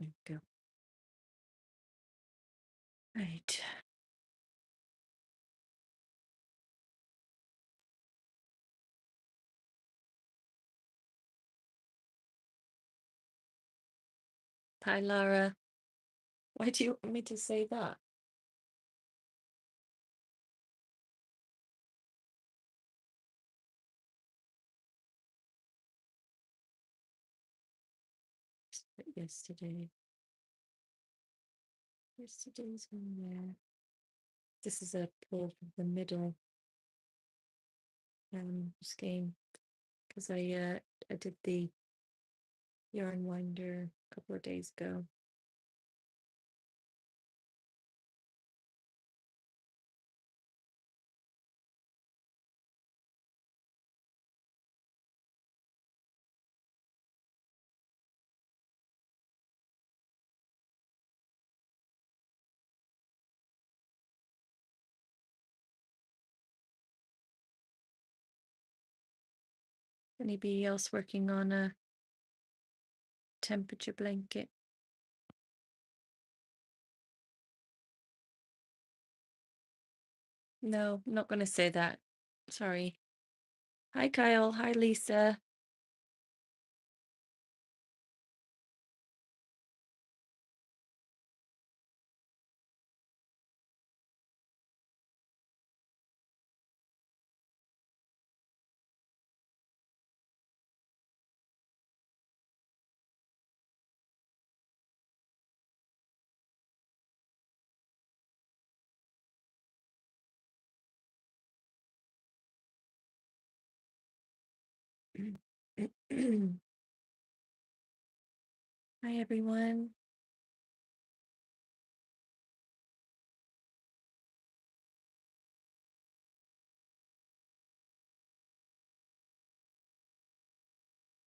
There we go. Right. Hi, Lara. Why do you want me to say that? Yesterday. Yesterday's one there. This is a pull from the middle skein because I did the yarn winder a couple of days ago. Anybody else working on a temperature blanket? No, I'm not going to say that. Sorry. Hi, Kyle. Hi, Lisa. Hi, everyone.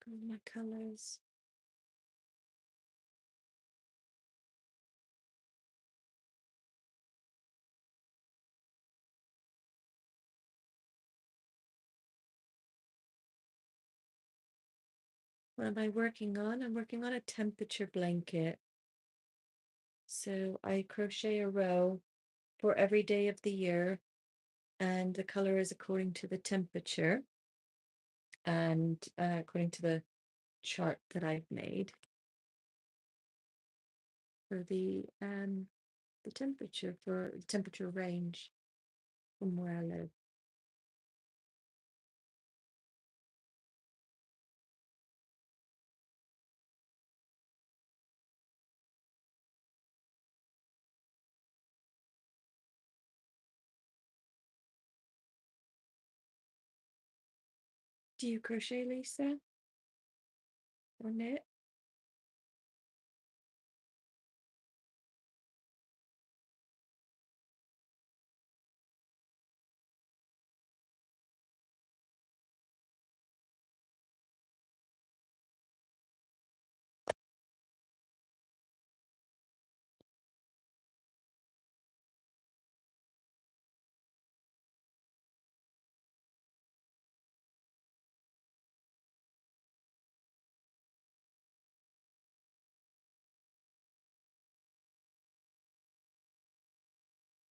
Go to my colors. What am I working on? I'm working on a temperature blanket. So I crochet a row for every day of the year, and the color is according to the temperature and according to the chart that I've made for the temperature range from where I live. Do you crochet, Lisa? Or knit?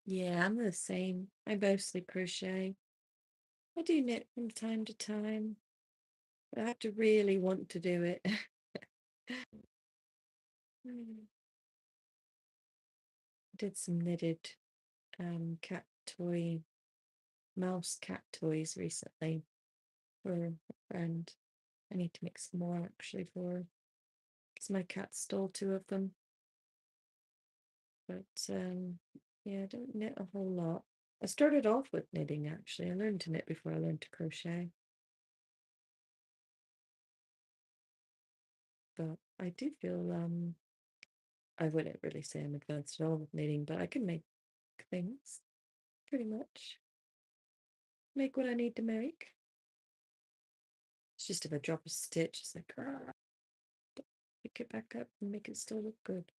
Yeah, I'm the same. I mostly crochet. I do knit from time to time. I have to really want to do it. Did some knitted cat toy, mouse cat toys recently for a friend. I need to make some more actually for because my cat stole two of them. But yeah, I don't knit a whole lot. I started off with knitting actually. I learned to knit before I learned to crochet. But I do feel I wouldn't really say I'm advanced at all with knitting, but I can make things pretty much. Make what I need to make. It's just if I drop a stitch, it's like pick it back up and make it still look good.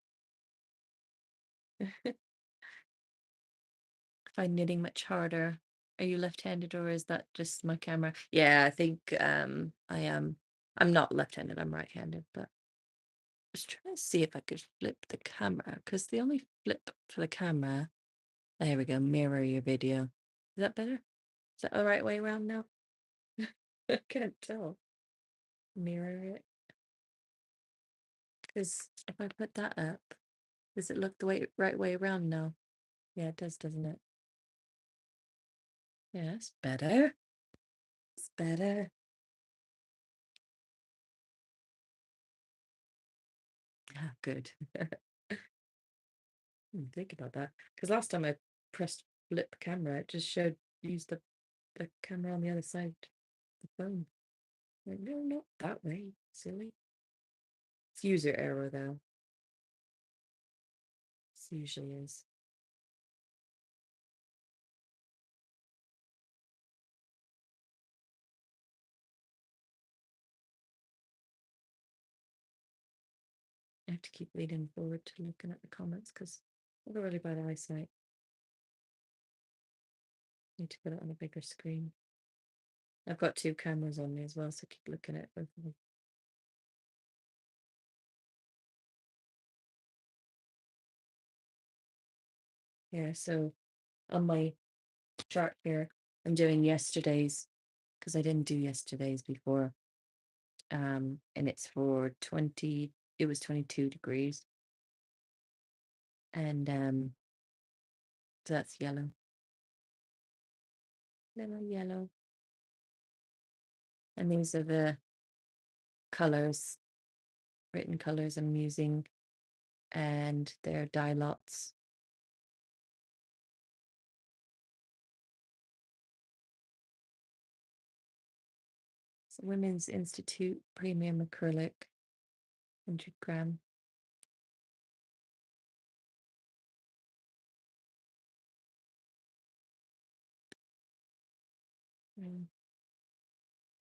I find knitting much harder. Are you left-handed or is that just my camera? Yeah, I think I am. I'm not left-handed, I'm right-handed, but was trying to see if I could flip the camera because the only flip for the camera. There we go. Mirror your video. Is that better? Is that the right way around now? I can't tell. Mirror it. Because if I put that up, does it look the right way around now? Yeah, it does, doesn't it? Yeah, it's better. It's better. Ah, good. Think about that. Because last time I pressed flip camera, it just showed use the camera on the other side of the phone. Like, no, not that way. Silly. It's user error though. It usually is. I have to keep leaning forward to looking at the comments because I've got really bad eyesight. Need to put it on a bigger screen. I've got two cameras on me as well, so keep looking at both of them. Yeah, so on my chart here, I'm doing yesterday's because I didn't do yesterday's before. And it's for 20, it was 22 degrees. And so that's yellow. Little yellow. And these are the colors, written colors I'm using, and they're dye lots. It's Women's Institute Premium Acrylic, 100 gram.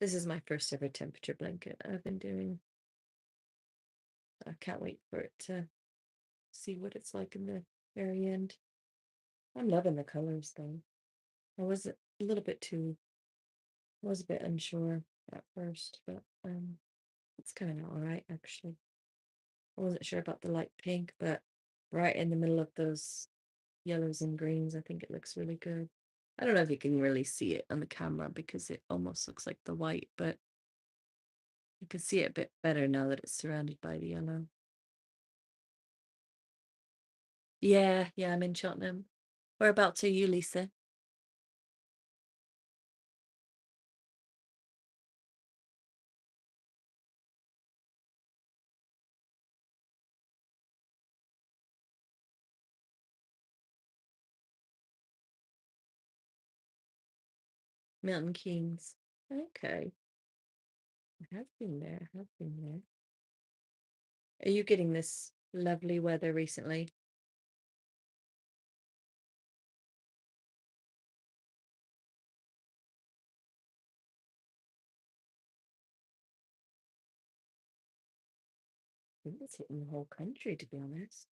This is my first ever temperature blanket I've been doing. I can't wait for it to see what it's like in the very end. I'm loving the colors though. I was a little bit too, was a bit unsure at first, but it's kind of all right actually. I wasn't sure about the light pink, but right in the middle of those yellows and greens, I think it looks really good. I don't know if you can really see it on the camera because it almost looks like the white, but you can see it a bit better now that it's surrounded by the yellow. Yeah, I'm in Cheltenham. Whereabouts are you, Lisa? Milton Keynes. Okay. I have been there. I have been there. Are you getting this lovely weather recently? I think it's hitting the whole country, to be honest.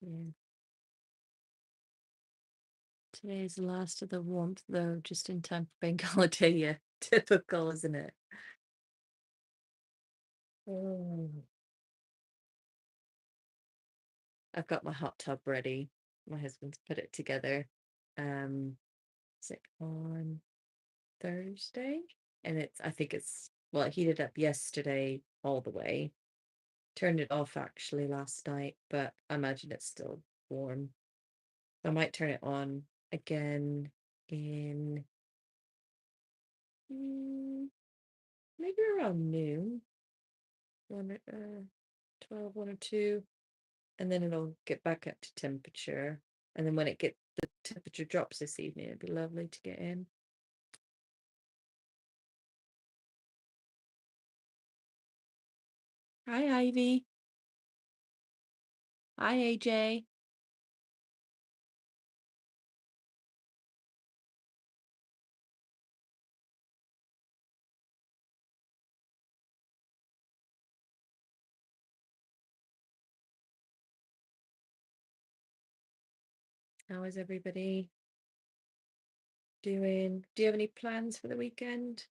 Yeah. Today's the last of the warmth, though, just in time for bank holiday. Yeah, typical, isn't it? Oh. I've got my hot tub ready. My husband's put it together. Is it on Thursday? And I think well, it heated up yesterday all the way. Turned it off actually last night, but I imagine it's still warm. I might turn it on again in maybe around noon, 12, 1 or 2, and then it'll get back up to temperature. And then when the temperature drops this evening, it'd be lovely to get in. Hi, Ivy. Hi, AJ. How is everybody doing? Do you have any plans for the weekend?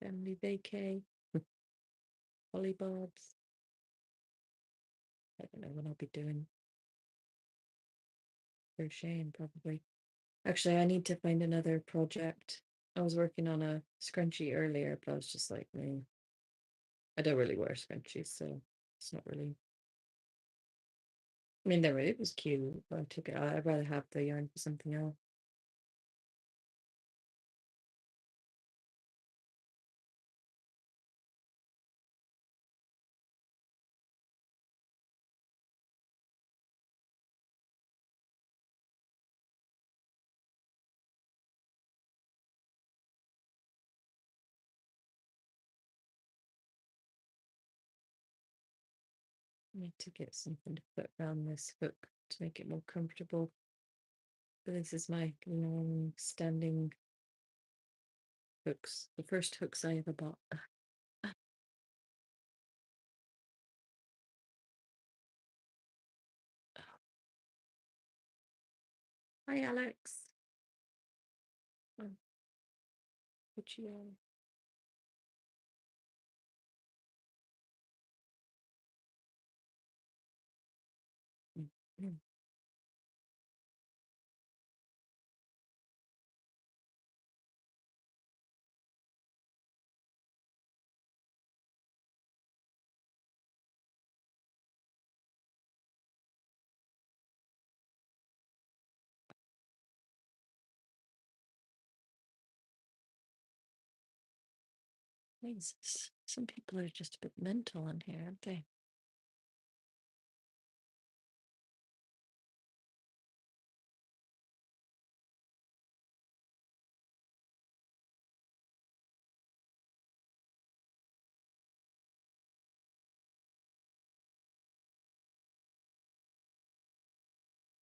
Family vacay? Holly Bobs? I don't know what I'll be doing. Crocheting, probably. Actually, I need to find another project. I was working on a scrunchie earlier, but I was just like, I don't really wear scrunchies, so it's not really. I mean, it was cute, but I took it. I'd rather have the yarn for something else. I need to get something to put around this hook to make it more comfortable. But this is my long standing hooks, the first hooks I ever bought. Hi, Alex. Oh, what you Jesus, some people are just a bit mental in here, aren't they?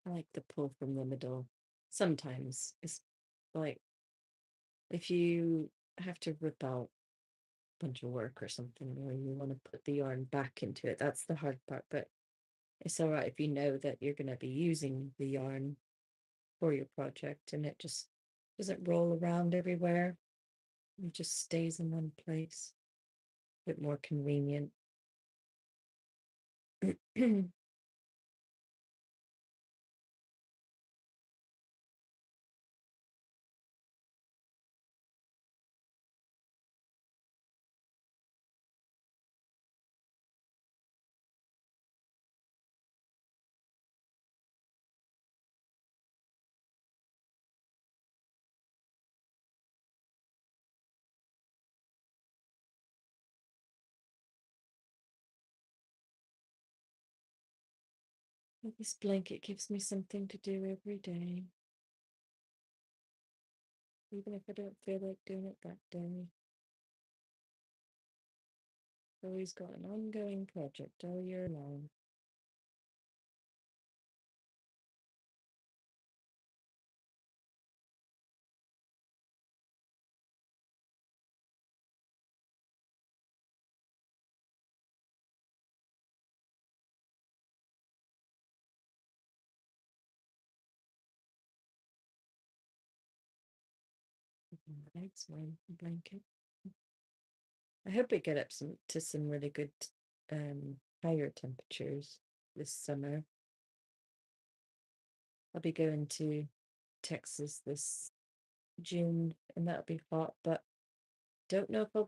I like the pull from the middle. Sometimes it's like if you have to rip out a bunch of work or something, or you want to put the yarn back into it, that's the hard part. But it's all right if you know that you're going to be using the yarn for your project and it just doesn't roll around everywhere. It just stays in one place. A bit more convenient. This blanket gives me something to do every day, even if I don't feel like doing it that day. Always got an ongoing project all year long. Nice one blanket. I hope we get up to some really good higher temperatures this summer. I'll be going to Texas this June and that'll be hot, but don't know if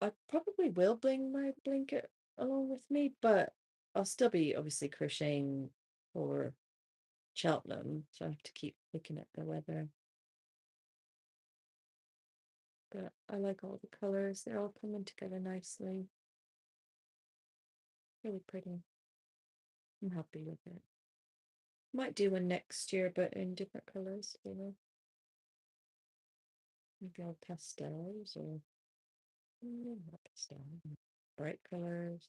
I probably will bring my blanket along with me, but I'll still be obviously crocheting for Cheltenham, so I have to keep looking at the weather. But I like all the colors, they're all coming together nicely. Really pretty. I'm happy with it. Might do one next year, but in different colors, Maybe all pastels or not pastel, bright colors,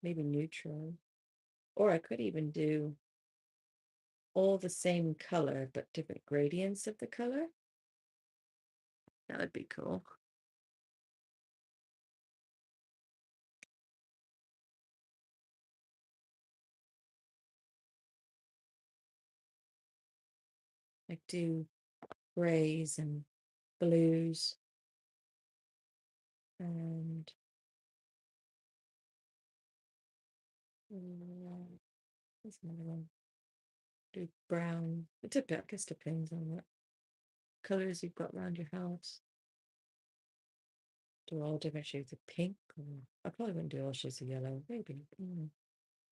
maybe neutral. Or I could even do all the same color, but different gradients of the color. That would be cool. I do grays and blues and there's another one. Do brown. I guess depends on what colors you've got around your house. Do all different shades of pink. Or I probably wouldn't do all shades of yellow. Maybe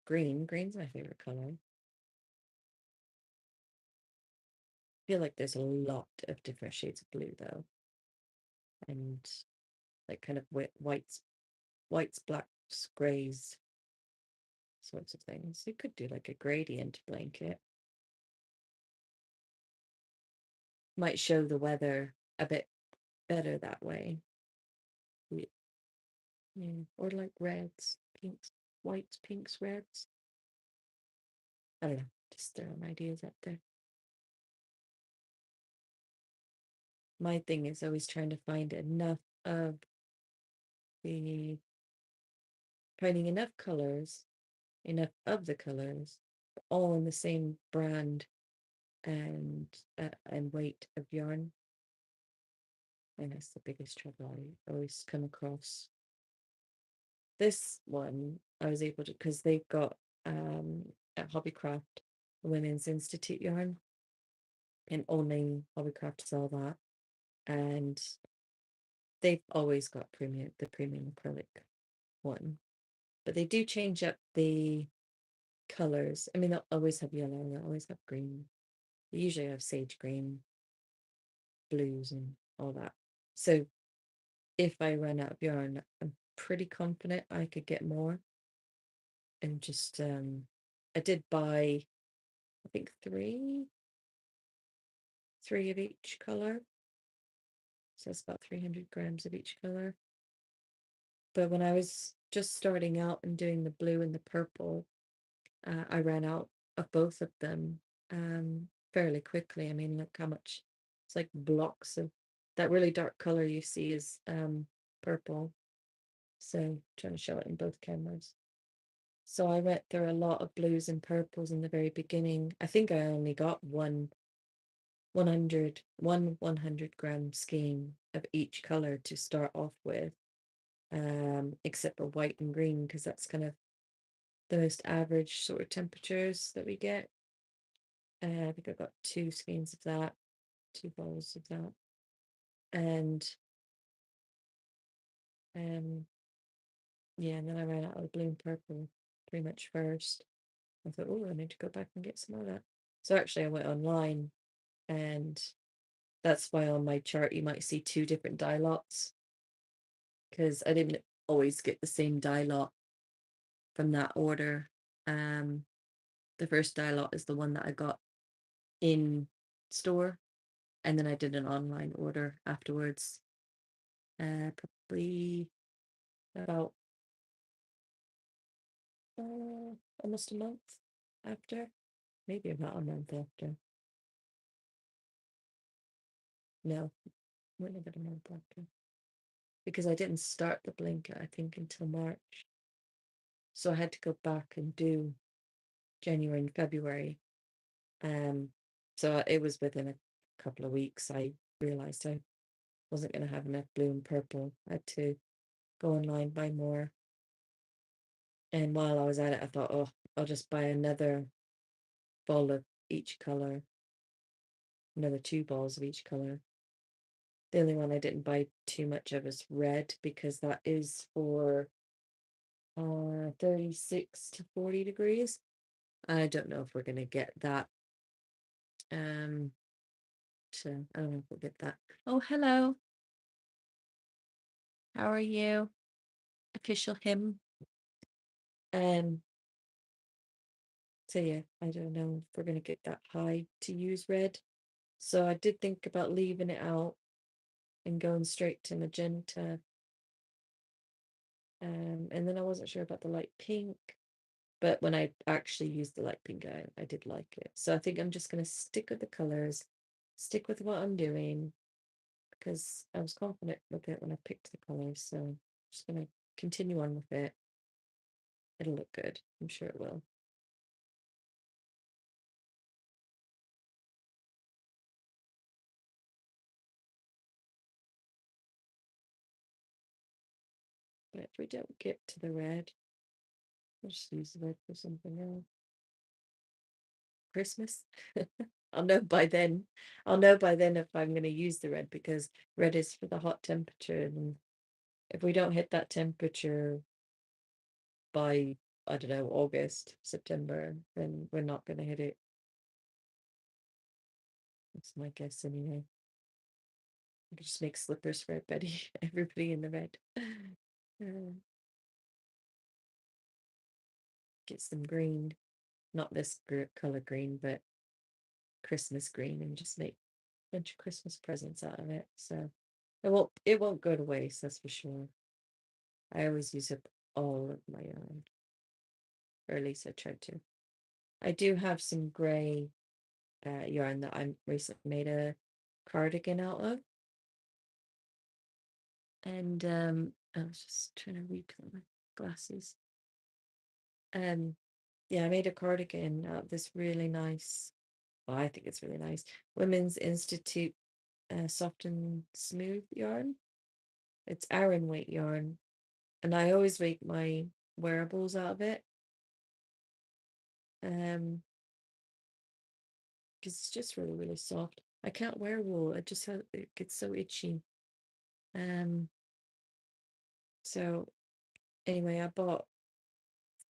green. Green's my favorite color. I feel like there's a lot of different shades of blue though, and like kind of whites, blacks, grays, sorts of things. You could do like a gradient blanket. Might show the weather a bit better that way. Yeah, or like reds, pinks, whites, pinks, reds. I don't know, just throwing ideas out there. My thing is always trying to find enough of the finding enough colors, enough of the colors, all in the same brand and weight of yarn. And that's the biggest trouble I always come across. This one I was able to, because they've got at Hobbycraft Women's Institute yarn, and only Hobbycraft sell that, and they've always got the premium acrylic one, but they do change up the colors. I mean, they'll always have yellow, they'll always have green. They usually have sage green, blues, and all that. So if I run out of yarn, I'm pretty confident I could get more. And just I did buy, I think three of each color. So it's about 300 grams of each color. But when I was just starting out and doing the blue and the purple, I ran out of both of them fairly quickly. I mean, look how much, it's like blocks of that really dark color you see is purple. So I'm trying to show it in both cameras. So I went through a lot of blues and purples in the very beginning. I think I only got one 100 gram skein of each color to start off with, except for white and green, because that's kind of the most average sort of temperatures that we get. I think I got 2 skeins of that, 2 balls of that, and yeah, and then I ran out of the blue and purple pretty much first. I thought, oh, I need to go back and get some of that. So actually I went online, and that's why on my chart you might see 2 different dye lots, because I didn't always get the same dye lot from that order. The first dye lot is the one that I got in store, and then I did an online order afterwards, probably about almost a month after, maybe about a month after. No, wouldn't have been a month after, because I didn't start the blanket, I think, until March. So I had to go back and do January and February. So it was within a couple of weeks I realized I wasn't going to have enough blue and purple. I had to go online, buy more. And while I was at it, I thought, oh, I'll just buy another ball of each color, another 2 balls of each color. The only one I didn't buy too much of is red, because that is for 36 to 40 degrees. I don't know if we're going to get that. I don't know if we'll get that. Oh, hello. How are you? Official hymn. So yeah, I don't know if we're going to get that high to use red. So I did think about leaving it out and going straight to magenta. And then I wasn't sure about the light pink, but when I actually used the light pink, I did like it. So I think I'm just going to stick with the colors, stick with what I'm doing, because I was confident with it when I picked the colors. So I'm just going to continue on with it. It'll look good. I'm sure it will. But if we don't get to the red, we'll just use the red for something else. Christmas. I'll know by then. I'll know by then if I'm going to use the red, because red is for the hot temperature, and if we don't hit that temperature by, I don't know, August, September, then we're not going to hit it. That's my guess anyway. I could just make slippers for everybody in the red. Get some green, not this color green, but Christmas green, and just make a bunch of Christmas presents out of it. So it won't go to waste, that's for sure. I always use up all of my yarn, or at least I try to. I do have some gray yarn that I recently made a cardigan out of, and I was just trying to read my glasses. Yeah, I made a cardigan out of this really nice, well, I think it's really nice, Women's Institute soft and smooth yarn. It's Aran weight yarn, and I always make my wearables out of it. Because it's just really, really soft. I can't wear wool. It gets so itchy. So anyway, I bought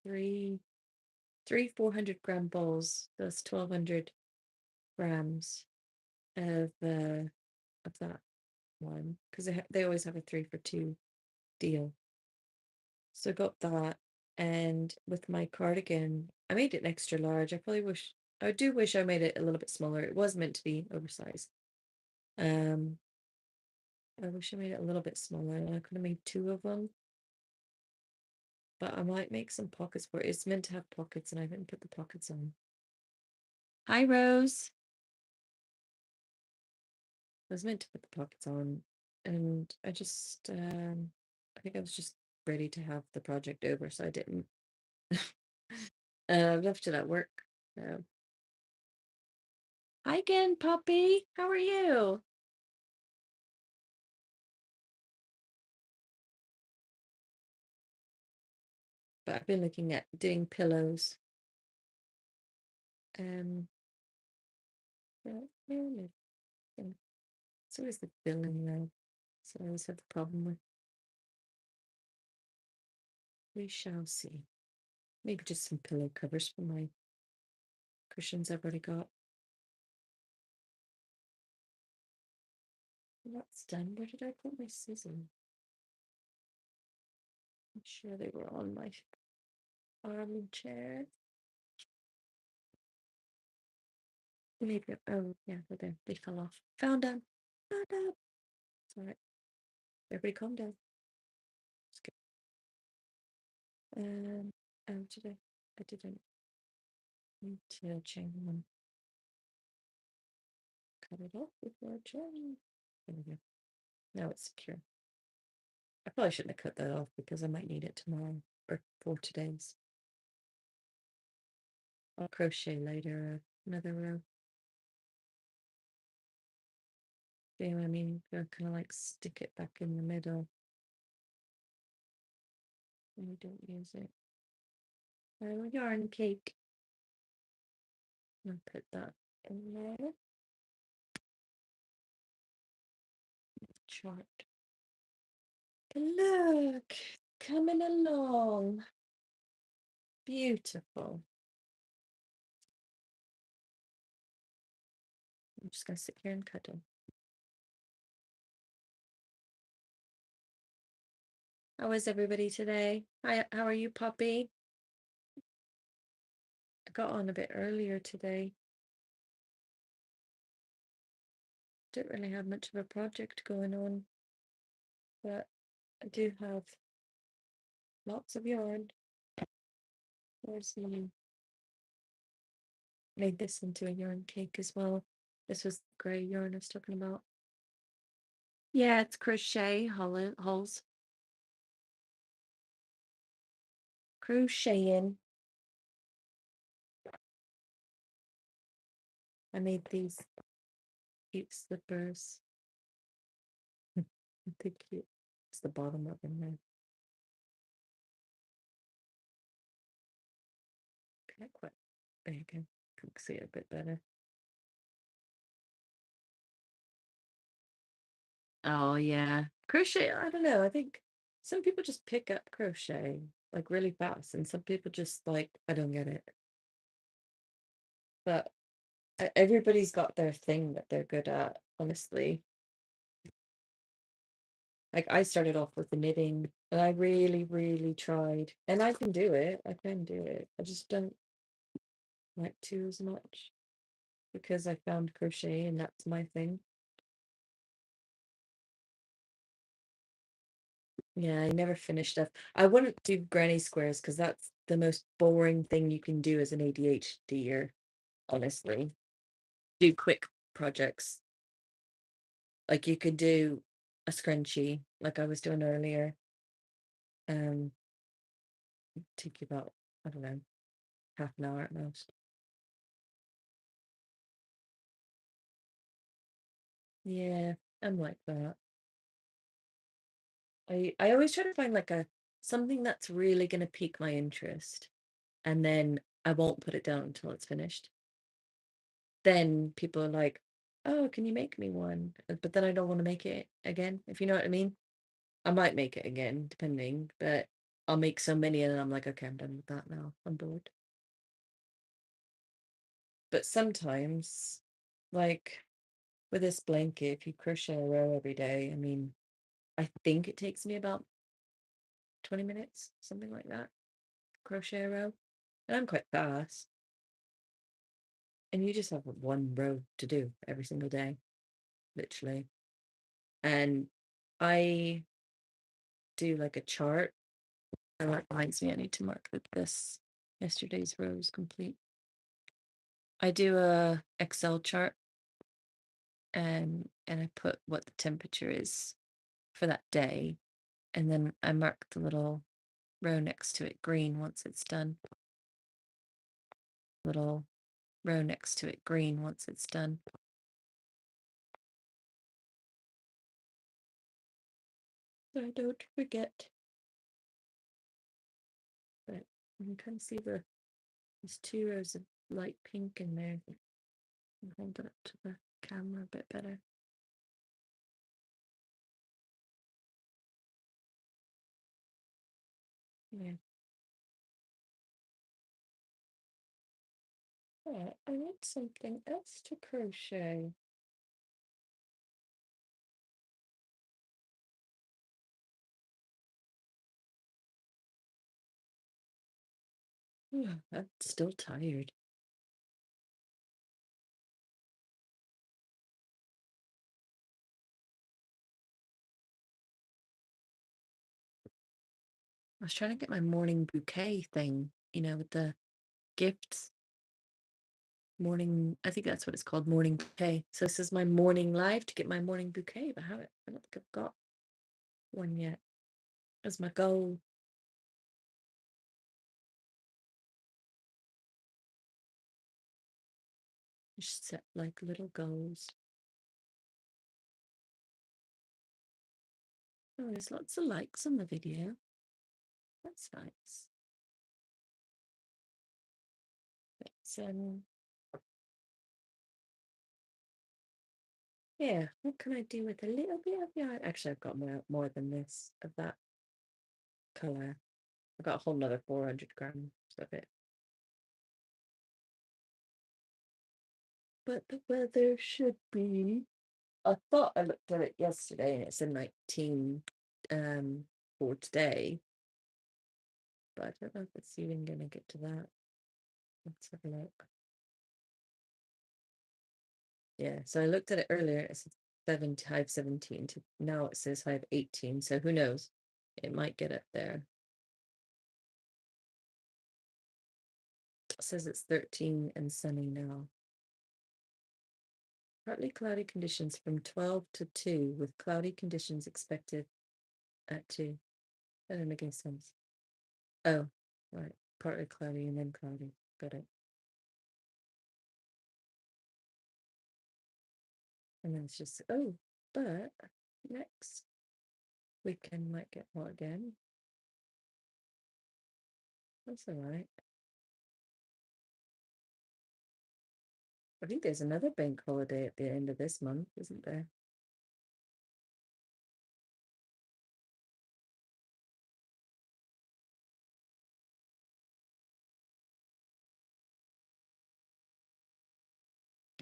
three 400-gram balls. That's 1,200 grams of that one, because they always have a 3 for 2 deal. So I got that, and with my cardigan, I made it an extra large. I do wish I made it a little bit smaller. It was meant to be oversized. I wish I made it a little bit smaller, and I could have made 2 of them. But I might make some pockets for it. It's meant to have pockets, and I haven't put the pockets on. Hi, Rose. I was meant to put the pockets on, and I think I was just ready to have the project over, so I didn't. Left it at work. So. Hi again, puppy. How are you? But I've been looking at doing pillows. It's always the filling though, so I always have the problem with. We shall see. Maybe just some pillow covers for my cushions I've already got. That's done. Where did I put my scissors? I'm sure they were on my armchair. Maybe. Oh, yeah, they're there. They fell off. Found them. Found them. It's all right. Everybody calm down. It's good. Oh, today I didn't need to chain them. Cut it off before chain. There we go. Now it's secure. I probably shouldn't have cut that off, because I might need it tomorrow or for today's. I'll crochet later another row. You know what I mean? Kind of like stick it back in the middle when you don't use it. Yarn cake. I'll put that in there. Chart. Look, coming along. Beautiful. I'm just going to sit here and cut them. How is everybody today? Hi, how are you, Poppy? I got on a bit earlier today. Don't really have much of a project going on, but I do have lots of yarn. There's some. Made this into a yarn cake as well. This was the grey yarn I was talking about. Yeah, it's crochet hulls. Crocheting. I made these cute slippers. They're cute. It's the bottom of them now. Yeah, quite big. I can see it a bit better. Oh yeah, crochet. I don't know. I think some people just pick up crochet like really fast, and some people just like I don't get it. But everybody's got their thing that they're good at. Honestly, like I started off with the knitting, and I really, really tried, and I can do it. I can do it. I just don't like to as much because I found crochet, and that's my thing. Yeah, I never finished stuff. I wouldn't do granny squares because that's the most boring thing you can do as an ADHDer, honestly. Do quick projects. Like you could do a scrunchie, like I was doing earlier. Um, take you about, I don't know, half an hour at most. Yeah, I'm like that. I always try to find like a something that's really gonna pique my interest, and then I won't put it down until it's finished. Then people are like, "Oh, can you make me one?" But then I don't want to make it again, if you know what I mean. I might make it again, depending, but I'll make so many and then I'm like, okay, I'm done with that now. I'm bored. But sometimes, like with this blanket, if you crochet a row every day, I mean, I think it takes me about 20 minutes, something like that, crochet a row. And I'm quite fast. And you just have one row to do every single day, literally. And I do like a chart. And that reminds me, I need to mark that this yesterday's row is complete. I do a Excel chart and I put what the temperature is for that day, and then I mark the little row next to it green once it's done. Little row next to it green once it's done. So I don't forget. But you can kind of see there's two rows of light pink in there. I'll hold it up to the camera a bit better. Yeah. Yeah, I need something else to crochet. I'm still tired. I was trying to get my morning bouquet thing, with the gifts. Morning, I think that's what it's called, morning bouquet. So this is my morning live to get my morning bouquet, but I don't think I've got one yet. That's my goal. Just set like little goals. Oh, there's lots of likes on the video. That's nice. But yeah, what can I do with a little bit of yarn? Actually, I've got more than this of that color. I've got a whole nother 400 grams of it. But the weather should be. I thought I looked at it yesterday and it's a 19 for today, but I don't know if it's even gonna get to that. Let's have a look. Yeah, so I looked at it earlier, it said high 17 to now it says high 18, so who knows? It might get up there. It says it's 13 and sunny now. Partly cloudy conditions from 12 to 2 with cloudy conditions expected at 2. That doesn't make any sense. Oh, right. Partly cloudy and then cloudy. Got it. And then it's just, oh, but next weekend might get hot again. That's all right. I think there's another bank holiday at the end of this month, isn't there?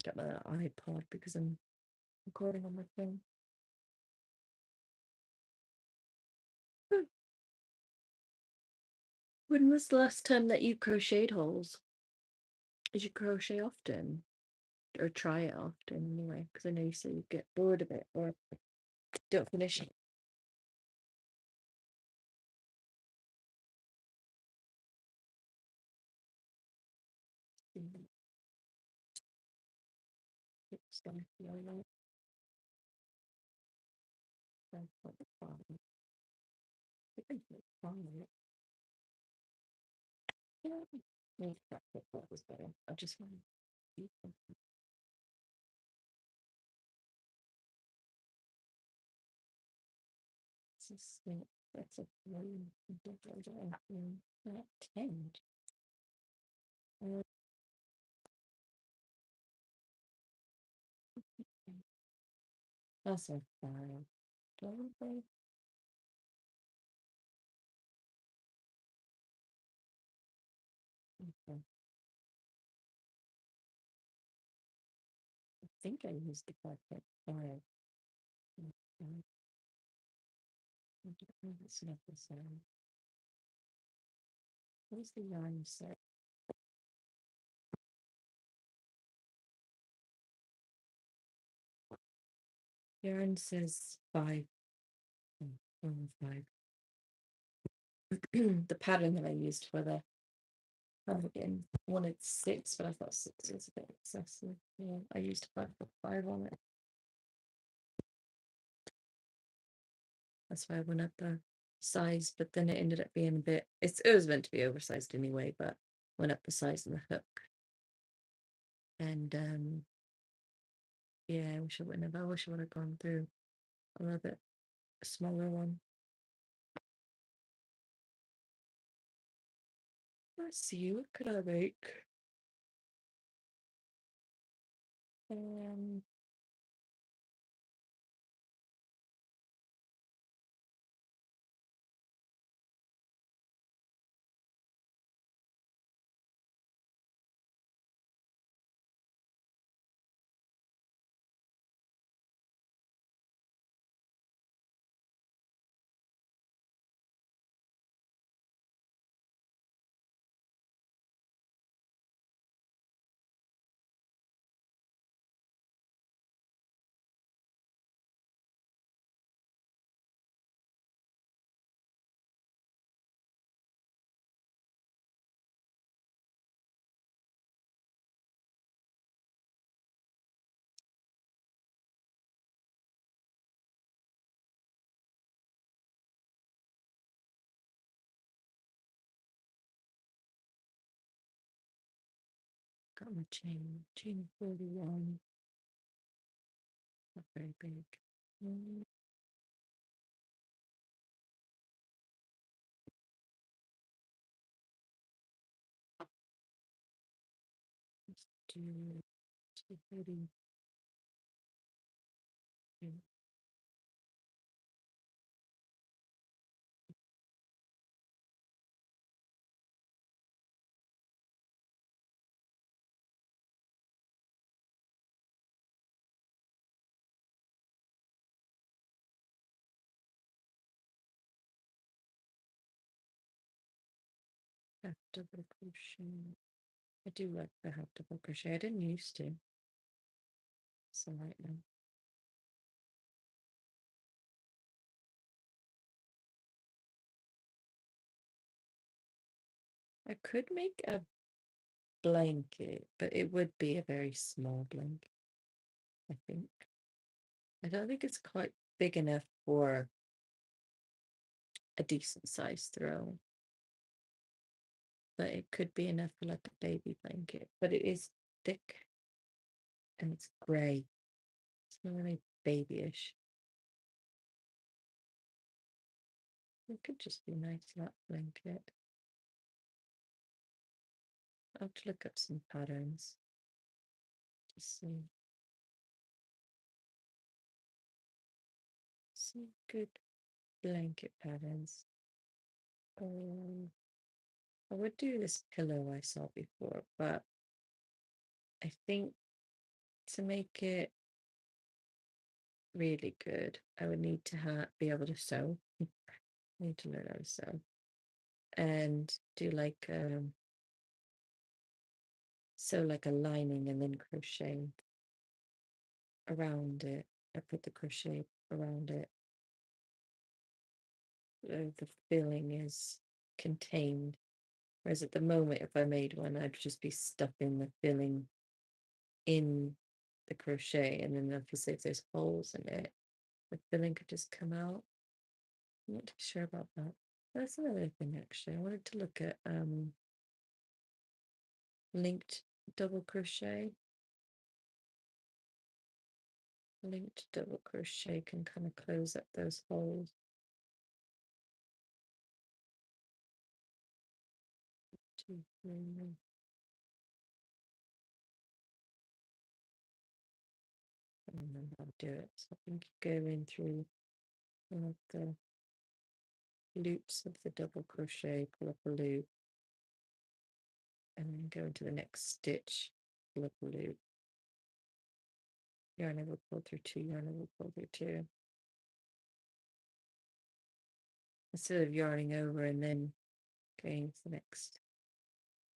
Got my iPod because I'm recording on my phone. When was the last time that you crocheted holes? Did you crochet often? Or try it often anyway? Because I know you say you get bored of it or don't finish it. It's gonna feel like that's what the problem. I think it's fine. Yeah, maybe that was better. I just want to eat them. It's just, that's a really different not 10. Uh, that's a 5. Don't they? Okay. I think I used the 5.5. It's not the same. What is the yarn set? Yarn says 5. Oh, 5. The pattern that I used for the again wanted 6, but I thought 6 is a bit excessive. Yeah, I used 5.5 on it. That's why I went up the size, but then it ended up being a bit. It was meant to be oversized anyway, but went up the size of the hook. And yeah, I wish I wouldn't have. I wish I would have gone through a little bit smaller one. Let's see, what could I make? Um, got my chain 41. Not very big. Mm, let's do 240. Half double crochet. I do like the half double crochet. I didn't used to. So right now. I could make a blanket, but it would be a very small blanket, I think. I don't think it's quite big enough for a decent size throw, but it could be enough for like a baby blanket. But it is thick and it's grey. It's not really babyish. It could just be a nice flat blanket. I'll have to look up some patterns. Some good blanket patterns. I would do this pillow I saw before, but I think to make it really good, I would need to be able to sew. I need to learn how to sew and do like sew like a lining and then crochet around it. I put the crochet around it. The filling is contained. Whereas at the moment, if I made one, I'd just be stuffing the filling in the crochet, and then obviously if there's holes in it, the filling could just come out. I'm not too sure about that. That's another thing actually. I wanted to look at linked double crochet. Linked double crochet can kind of close up those holes. Two, three. I don't know how to do it. So I think you go in through one of the loops of the double crochet, pull up a loop, and then go into the next stitch, pull up a loop. Yarn over, pull through two, yarn over, pull through two. Instead of yarning over and then going to the next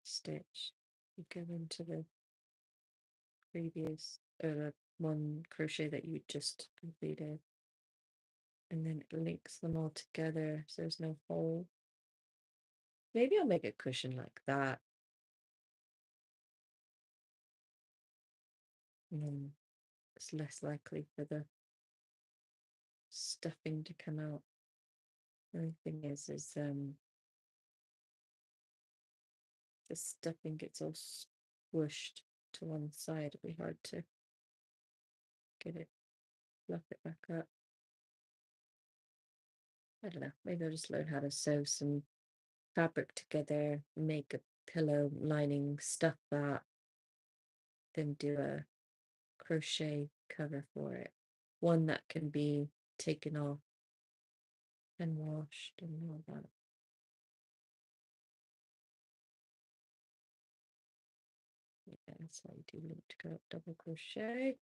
stitch, you go into the previous or the one crochet that you just completed, and then it links them all together so there's no hole. Maybe I'll make a cushion like that, and then it's less likely for the stuffing to come out. The only thing is the stuffing gets all squished to one side. It'll be hard to get it, fluff it back up. I don't know, maybe I'll just learn how to sew some fabric together, make a pillow lining, stuff that, then do a crochet cover for it. One that can be taken off and washed and all that. Yeah, that's how you do linked double crochet.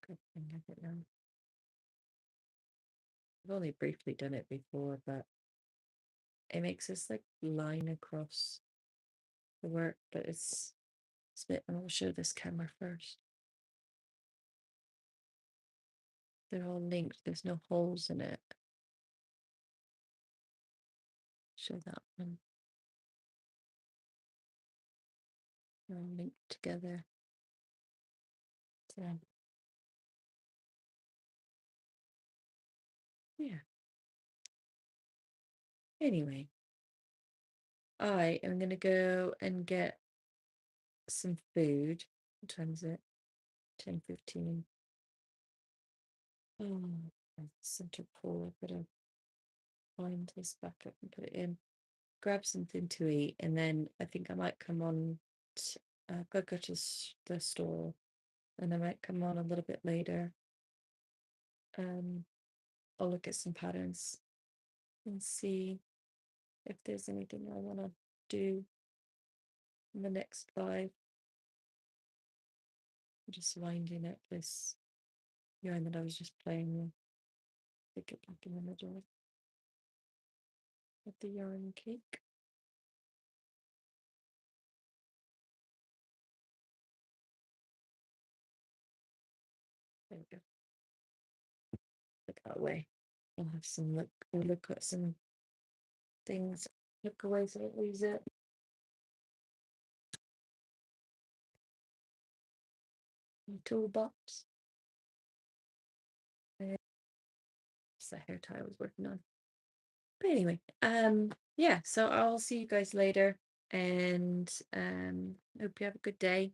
Good thing of it now. I've only briefly done it before, but it makes this like line across the work, but it's a bit, and I'll show this camera first. They're all linked, there's no holes in it. Show that one. They're all linked together. So, yeah. Anyway, I am going to go and get some food. What time is it? 10:15. Oh, center pull. I've got to find this back up and put it in. Grab something to eat, and then I think I might come on. Go to the store, and I might come on a little bit later. I'll look at some patterns and see if there's anything I want to do in the next live. I'm just winding up this yarn that I was just playing with. Stick it back in the middle of the yarn cake. There we go. Look that way. I'll have some look. We'll look at some things. Look away so I don't lose it. Toolbox. It's the hair tie I was working on. But anyway, yeah, so I'll see you guys later, and hope you have a good day.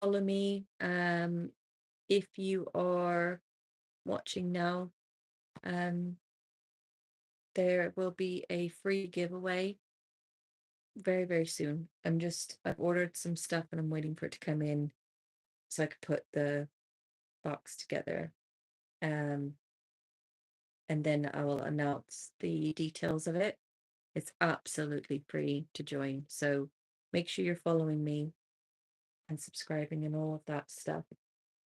Follow me if you are watching now. There will be a free giveaway very, very soon. I've ordered some stuff and I'm waiting for it to come in. so I could put the box together. And then I will announce the details of it. It's absolutely free to join, so make sure you're following me and subscribing and all of that stuff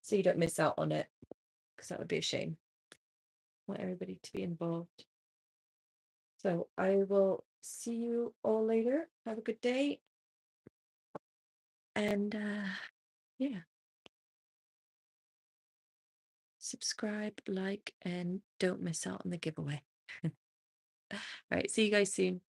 so you don't miss out on it, because that would be a shame. I want everybody to be involved. So I will see you all later. Have a good day. And yeah, subscribe, like, and don't miss out on the giveaway. All right, see you guys soon.